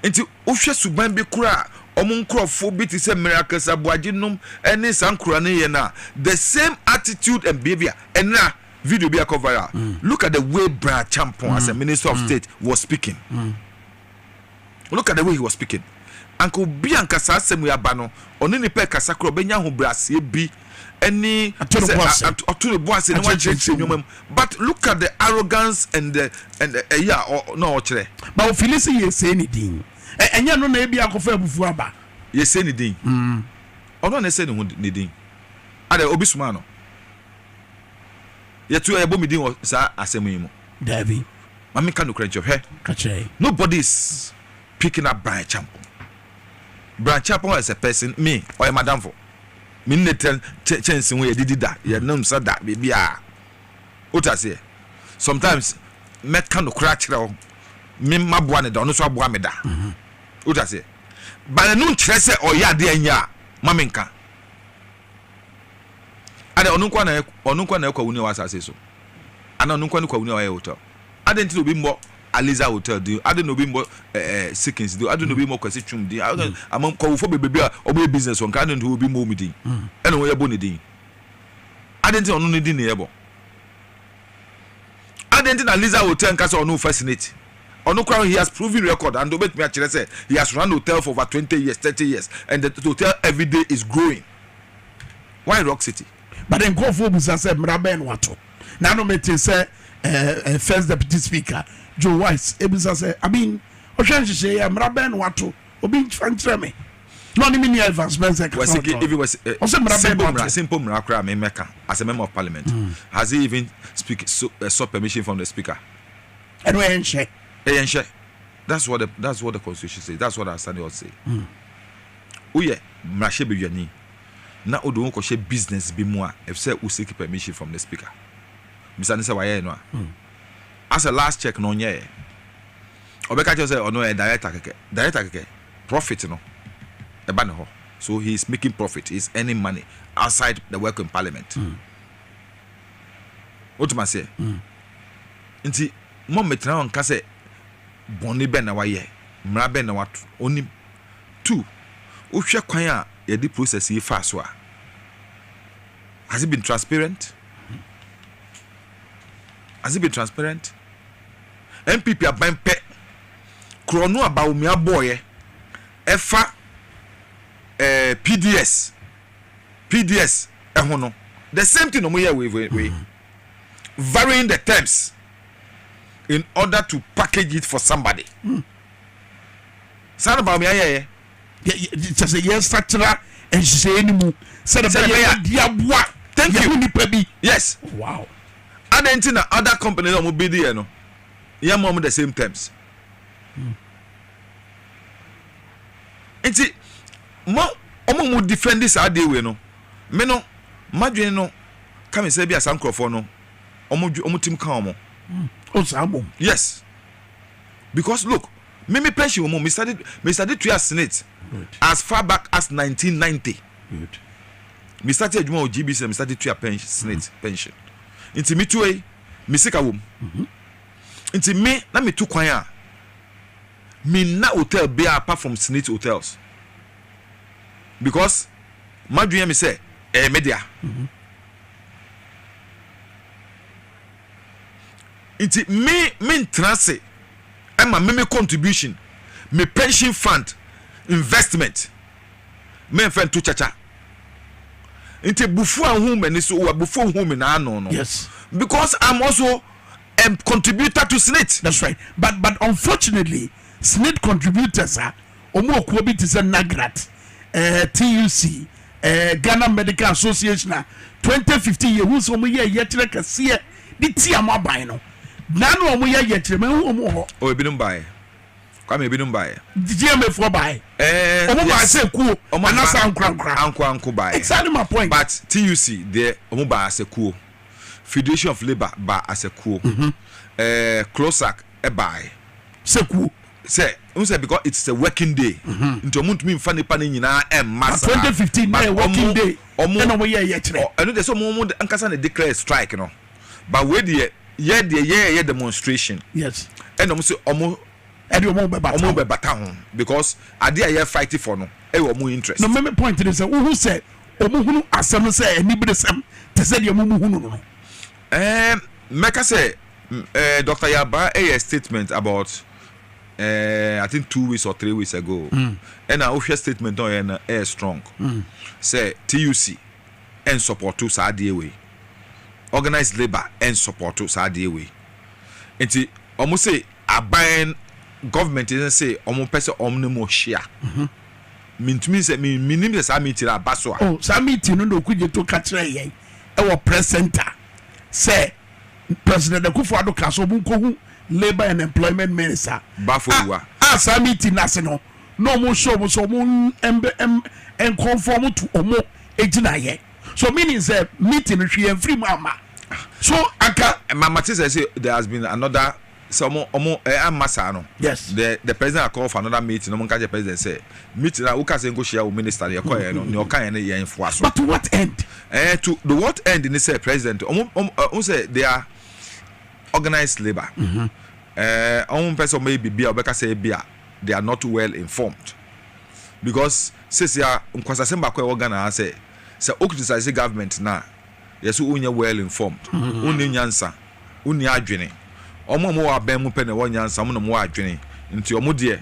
Until Usha Suban be kura, omunkro biti se miracles abuajinum, any sankura na. The same attitude and behavior, and now video be a cover. Look at the way Brad Champon as a minister of state was speaking. Look at the way he was speaking. Uncle Bianca Sasemu Yabano, only pe Kasakro Benya who Brasie be any but look at the arrogance and the no chere. But Phyllis ye say anything. And you know maybe I prefer before ba. Ye say anything. Or not say anything. Ade obisumano. Yetu ebo midin o sa asemu yimo. Davi. Mami can no crunch your hair. Nobody is picking up Brian Champon. Brian Champon as a person, me or a madam for. Me ne tell chance we did that. You know said that baby ah. What I say? Sometimes me can no crack me mabuane da no so aboa me da. What I say? But no trese or ya de anya maminka. Ade onunkwa na ekwa wuni wa sase so. Ana onunkwa ni kwa wuni wa hotel. Ade nti obi mbo Aliza hotel do. Ade no bi mbo Sikins do. Ade no bi mbo kwase twum din. Amam kwa fo bebe a obo business on kan nti obi mbo mu din. Ene wo yebo ni din. Ade nti onu ni din ne yebo. Ade nti na Aliza hotel nka so onu fascinate. Onu he has proven record and obet me actually say he has run hotel for over 20 years, 30 years and the hotel every day is growing. Why Rock City? But then go for business say mraben wato. Na no mete say first deputy speaker Joe Wise ebusa say I mean ohwan hye ya mraben wato obi fantre me. No ni me advancement say was if it was simple mrakra me meka as a member of parliament. Has he even sought permission from the speaker? And we ain't check. That's what the constitution says. That's what our standard say. Uye mrashe bedwani na odo ko she business bi mu a if say we seek permission from the speaker. Mr. Nisa waye no as a last check no nye obeka che say ono e director keke profit no e ba ne ho, so he is making profit, he is earning money outside the work in parliament. What do I say? Nti mo metra on ka say boni ben na waye mra ben na watu onim two ohwe kwan a ye di process yi fa so a has it been transparent? Has it been transparent? MPP aban pe krono aba omi aboye efa PDS eho no the same thing no mo here we varying the terms in order to package it for somebody. Sound about me, yeah. Just a year structural and say anymore. Said about thank you. Yes. Wow. And then other companies will be there, no. Yeah, mom the same terms. And see, mo would defend this idea, we no. Me no, madwin no. Come and say be a sankrofo no. Omo team come. Yes, because look, me pension we started to Senate as far back as 1990. Good. Me started adwuma o GBC, me started to a pension, Senate pension. Inti me too me sika wom. Inti me na me tu kwan a me na hotel be apart from Senate hotels. Because my dream me say media. Inti me trance and my contribution, me pension fund investment. Me friend to chacha. Inti before home and so before home na no. Yes. Because I'm also a contributor to Senate. That's right. But unfortunately, Senate contributors are omo okuobi ti say NAGRAT, TUC, Ghana Medical Association 2015 year who so omo ye yetre kase di ti amaban no. Na no omo ye yetre me hu omo ho. O ebinum bae. Kwame ebinum bae. GMA for bae. Omo ba say kuo. Anasa anko bae. Exactly my point. But TUC there omo ba say kuo. Federation of Labour ba as a kuo. Closac e bae. Seku. Say, because it's a working day. Into omuntu mi mfa nipa ne nyina massa. 2015 na working day. Omo we ye yetre. I know there's some omo ankasa na declare strike no. But we the demonstration. Yes. And omo say omo be bata ho because ade a ye fight for no e omo interest. No me point is say who said omo hunu asem say anibere sem te say de omo hunu no. Meka say Dr. Yaba a statement about I think 2 weeks or 3 weeks ago. And our official statement on air strong. Say TUC and support to Saudi way. Organized labor and support to Saudi way. And almost say a buying government isn't say almost person omnimo share. Mean to me say me minimum meeting a baswa. Oh, some meeting no could to catch a our press center. Say President Akufo-Addo Kaso Labor and Employment Minister. Bafowa. Some meeting national. No more show so and conform to omo ejinaye. So meaning say meeting free mama. So aka mama say there has been another some masano. Yes. The president called for another meeting. No the president say meeting na uka say go share with minister no kan na ye enfoaso. But to what end? To the what end in say president say they are organized labor. Person maybe be say they are not well informed because says ya nkwasasem ba kwa organ say criticize government na yes unye well informed unye nyansa unye adwene omo wa ban mu pe na wonyansa omo no mo adwene nti omo de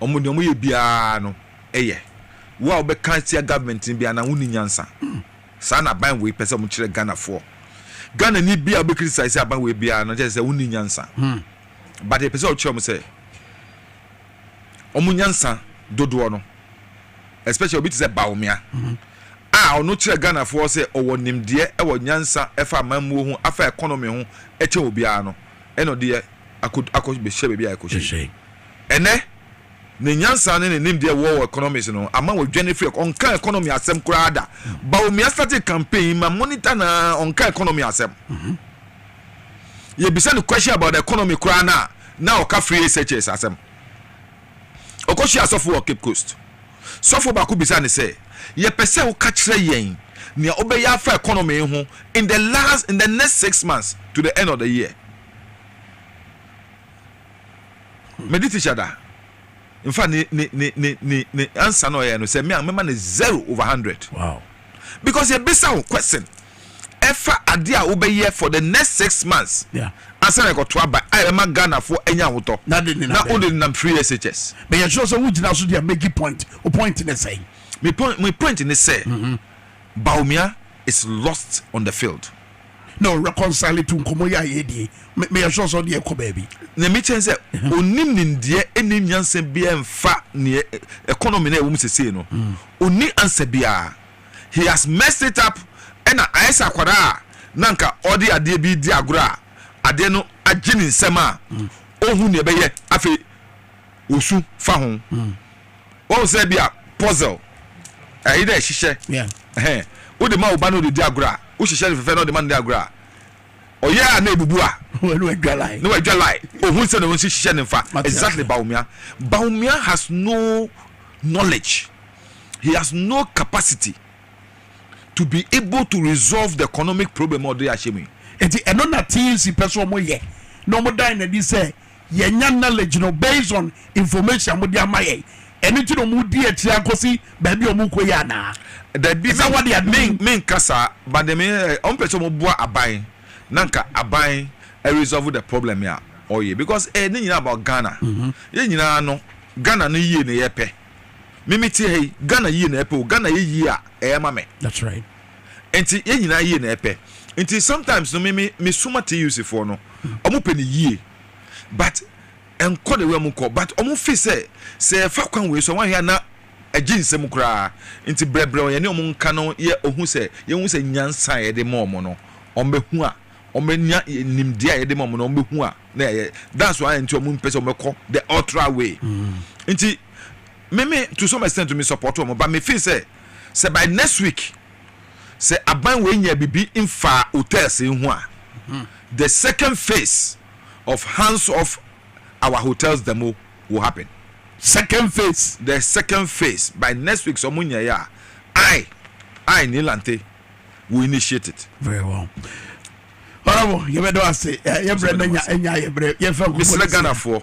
omo ye bia no eye wo be cancel government bia na unye nyansa sa na ban we pese mo kire Ghana ni bia be criticize ban we bia no just say unye nyansa but the person o say omo nyansa dodo no especially obi to say baomia ono kire Ghana for say owo nimde e wo nyansa e fa mamuo hu afa economy hu e che obi ano eno de akod be shebe bia ekoshi ene ne nyansa ne nimde wo economies no ama wo dwane free onka economy asem kurada baomia start campaign ma monitor na onka economy asem ye bisa no question about the economy kurana na oka free SHS asem okoshi asofo wo Cape Coast sofo ba ku bisa ne say ye pese wo ka kire yen ne obeya afa economy ho in the next 6 months to the end of the year mediti shada in fact ni answer no ye no say me am 0 over 100. Wow. Because ye bisa wo question efa ade a obeya for the next 6 months. Yeah. Answer like to aba I ma Ghana for enya woto na only na free SHS but you sure so we jina so dey make point o point in say my point in say Baumia is lost on the field. No reconcile to nkomo ya yedi me sure so dey ko baby na me chen say onim nindie enim nyanse bia emfa ne economy na ewum sese no oni answer bia he has messed it up and aisa kwara nanka odi ade bi di agora ade no agini nsema ohun ne beye afi osu fa ho o say bia puzzle either shishe yeah o de ma oba no de di agora o shishe ne fefe no de ma de agora oya na ebubu a no adwalai ohun say no shishe ne fa exactly Baumia has no knowledge, he has no capacity to be able to resolve the economic problem or the ashemi. Eti eno na TNC person mo ye. No mo die na di say ye nya knowledge no based on information mo di amaye. Eno ti no mo di etri akosi ba bi o mo koya na. That be what they mean kasa but the me on person mo boa aban nanka aban resolve the problem ya oye because ni nyina about Ghana. Ye nyina no Ghana no yie na ye pe. Mimi ti hey Ghana yie na pe o Ghana ye yie a ma me. That's right. Enti ye nyina yie na pe. Enti sometimes no me suma ti use for no. Omo pe ni yie. But enko the way mo ko but omo fi say fa kwan we so wan hia na agin nsem kura. Enti brebre ye ne omo nka no ye ohun say ye hu say nyansa ye de mo no. Ombehu a omenya nimdia ye de mo no ombehu a na ye that's why enti omo pese omeko the ultra way. Enti me to some extent to me support omo but me feel say by next week say aban we nya bibi infa hotels in ho a the second phase of hands off our hotels demo will happen. The second phase by next week so munya ya I Nilante will initiate it. Very well. Honorable, you better say you brenda nya you feel Mr. Ghana for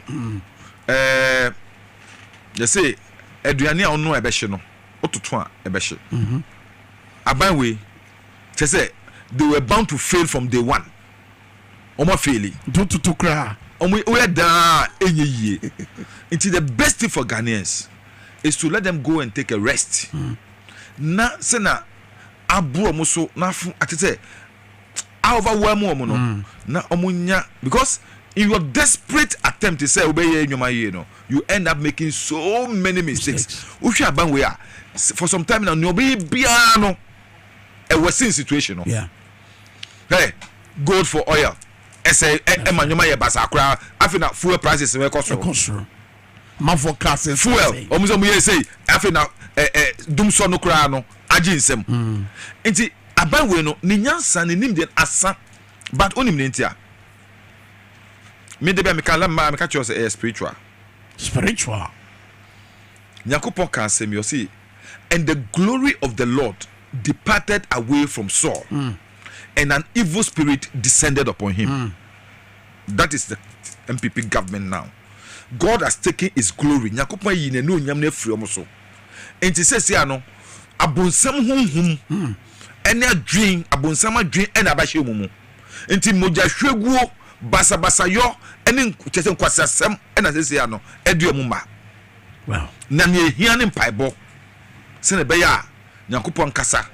you say aduane a ono ebehye no ototo a ebehye aban we say they were bound to fail from day one. Omo faili to cry. We da enye yie. Until the best thing for Ghanaians is to let them go and take a rest. Na se na abu omo so na fu atete overwhelm omo no na omo nya because in your desperate attempt to say obey nyoma ye no you end up making so many mistakes. Uhwe aban we a for some time now no be bia no a worsening situation no. Yeah. Hey, gold for oil. Say emanyoma ye basa akra afina fuel prices we cost. Man for cars fuel omuzo mu ye say afina dum so no kra no aginsem. Enti aban we no ni nyansa ni nim den asa but onim ne ntia. Me de be me kan la me ka cho say spiritual. Yakupon kan say me say and the glory of the Lord departed away from Saul. And an evil spirit descended upon him. That is the MPP government now. God has taken his glory. Nyankopon yi ne no nyam na afiri omo so. Enti sese ano abonsam honhom ene adwen abonsam adwen ene abahye mu mu. Enti moja hweguo basa yo ene chese nkwasasem ene sese ano edu mu ma. Wow. Na ne hia ne mpaibo. Se ne be ya Nyankopon kasa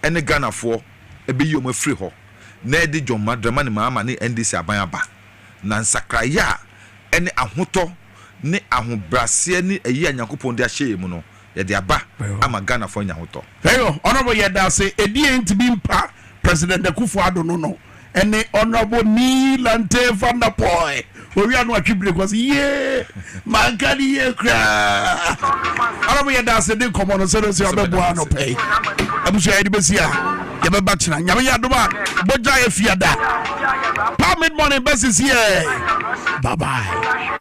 ene Ghana fo ebe yi omo free ho na edi jomma drama ne maama ne NDC aban aba na nsakraya ene ahoto ne ahobrase ne eyi Nyankopon de ahye mu no ye de aba ama Ghana fo nyahoto. Heyo honorable Dwado Ase edi enti bi mpa President Akufo-Addo no ene honorable Nilante van der Poy owi anu atwibire because ye mankani ye kra honorable Dwado Ase de komo no so se obebo ano pay abusu ya besia ye be batchina nyame ya doma boja ye fiada pa mid morning best is here. Bye bye.